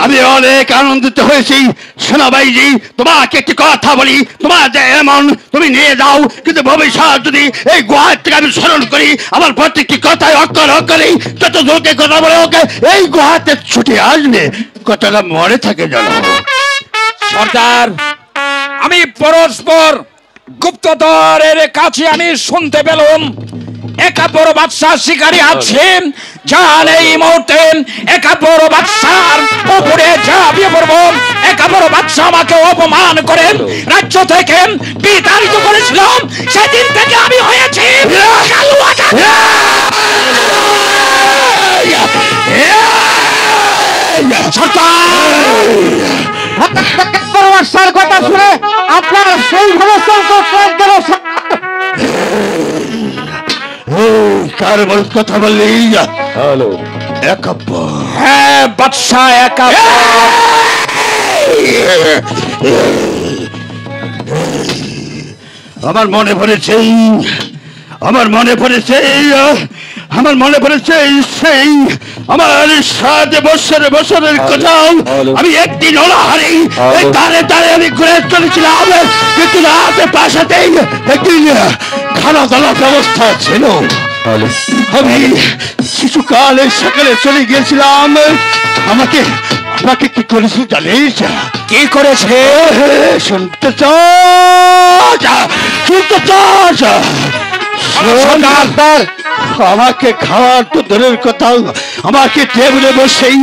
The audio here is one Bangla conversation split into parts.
আমি অনেক আনন্দিত হয়েছি। সোনাবাইজি, তোমাকে একটি কথা বলি, তোমার যে এমন তুমি নিয়ে যাও, কিন্তু ভবিষ্যৎ যদি এই গুহার থেকে আমি স্মরণ করি, আমার প্রত্যেকটি কথায় অক্ষর অক্ষরে যত জোকে কথা বলে ওকে এই গুহাতে ছুটে আসবে, কথাটা মনে থাকে জানো। সর্দার, আমি পরস্পর গুপ্তধরের কাছে আমি শুনতে পেলাম একা বড় বাদশাহ শিকারী আছে, যান এই মুহূর্তে একা বড় বাদশার উপরে ঝাঁপিয়ে পড়বো। একা বড় বাদশাহ আমাকে অপমান করে রাজ্য থেকে বিতাড়িত করেছিলাম, সেদিন থেকে আমি হয়েছি কথা শুনে আপনার সেই কার বল কথা বললি? হ্যালো, হ্যাঁ বাদশাহ একা। আমার মনে পড়েছে, আমার মনে পড়েছে, আমার মনে পড়েছে সেই আমার 7 বছরের কথা। আমি একদিন অনাহারি এই তারে তারে আমি ঘুরে চলেছিলাম, কিন্তু রাতে বাসাতেই একদিন খানা দানার ব্যবস্থা ছিল। আমি শিশুকালে সকালে চলে গিয়েছিলাম। আমাকে আমাকে কি করেছে জানিস? কি করেছে শুনতে চাস? শুনতে চাস? আমাকে খাওয়ার তো দূরের কথা, আমাকে টেবিলে বসেই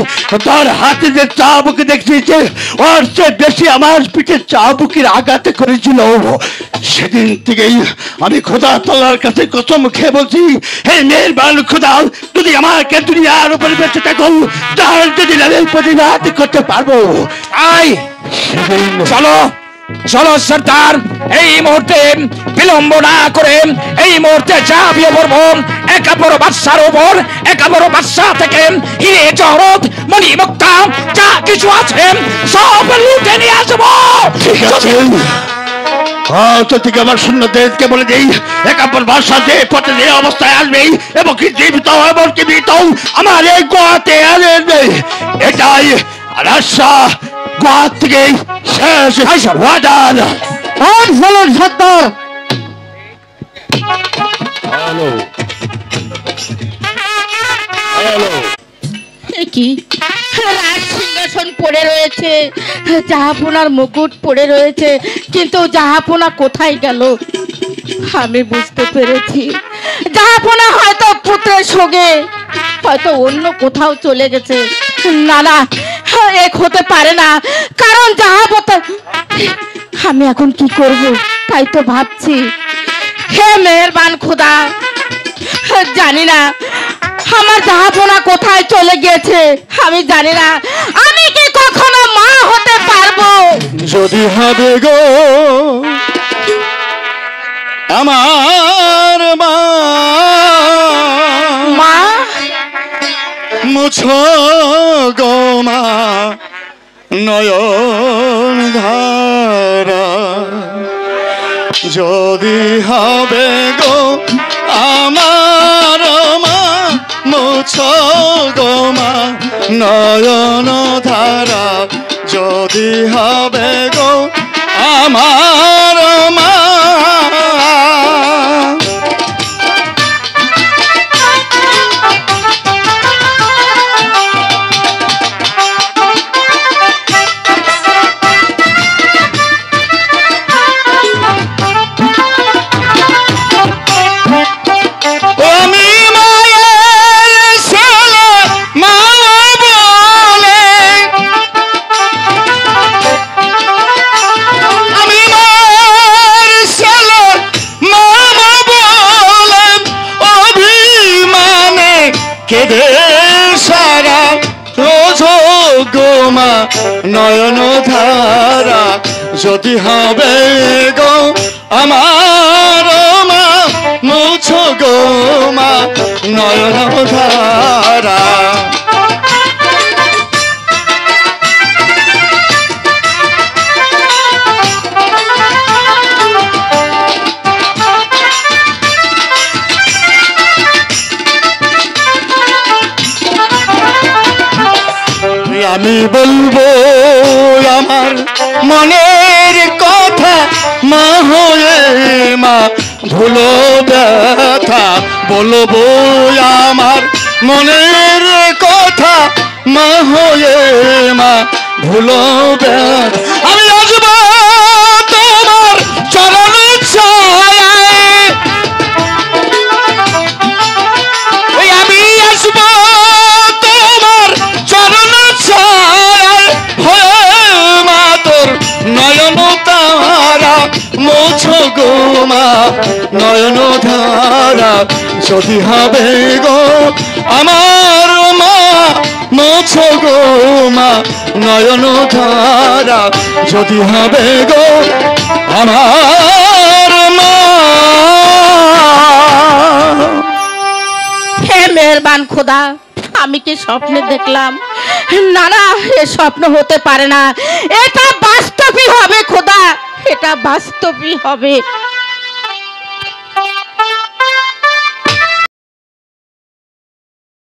তার হাতে যে চাবুকে দেখিয়েছে ওর চেয়ে বেশি আমার পিঠে চাবুকের আঘাতে করেছিল। সেদিন থেকেই আমি খোদা তাআলার কাছে কসম খেয়ে বলছি, হে মেহেরবান খোদা, যদি আমাকে দুনিয়ার উপরে বেঁচে থাকো তার যদি আমি প্রতিবাদ করতে পারবো। আই চলো চলো সর্দার, এই মুহূর্তে বিলম্ব না করে এই মুহূর্তে ঝাঁপিয়ে পড়বো একা বড় বাদশার উপর। একা বড় বাদশা থেকে হিরে জহরত মণি মুক্তা যা কিছু আছে সব লুটে নিয়ে আসবো। ঠিক আছে, থেকে আমার সৈন্যদেরকে বলে দিই একাপর বাদশা যে পথে যে অবস্থায় আসবে এবং কি জীবিত এবং কি মৃত আমার এই গোয়াতে আসবে, এটাই রাজশা গোয়া থেকে শেষ ওয়াদান। সর্দার কি রাজ সিংহাসন পড়ে রয়েছে, জাহাপনার মুকুট পড়ে রয়েছে, কিন্তু জাহাপনা কোথায় গেল? আমি বুঝতে পেরেছি জাহাপনা হয়তো পুত্রের সঙ্গে হয়তো অন্য কোথাও চলে গেছে। না না, এক হতে পারে না, কারণ জাহাপনা। আমি এখন কি করব? তাই তো ভাবছি, হে মেহেরবান খোদা, জানি না আমার জাহাপনা কোথায় চলে গিয়েছে। আমি জানি না আমি কি কখনো মা হতে পারবো। যদি হবে গো আমার মা, মা মুছো গো মা নয়ন ধারা, যদি হবে গো আমার মা, মুছো গো মা নয়ন ধারা, যদি হবে গো আমার মা। নয়ন ধারা, যদি হবে গো আমার মা, মুছো গো মা নয়ন ধারা। আমি বলবো আমার মনের কথা, মা হয়ে মা ভুলো ব্যথা, বলবো আমার মনের কথা, মা হয়ে মা ভুলো ব্যথা। আমি আসবো তোমার চরণ ছায়ায়, আমি আসবো তোমার চরণ ছায়ায়, মা তোর নয়ন তারা, মুছো গো মা নয়ন ধারা, যদি হবে গো আমার মা, মুছো গো মা নয়ন ধারা, যদি হবে গো আমার মা। হে মেহেরবান খোদা, আমি কি স্বপ্নে দেখলাম? না না, এ স্বপ্ন হতে পারে না, এটা বাস্তবই হবে খোদা, এটা বাস্তবই হবে।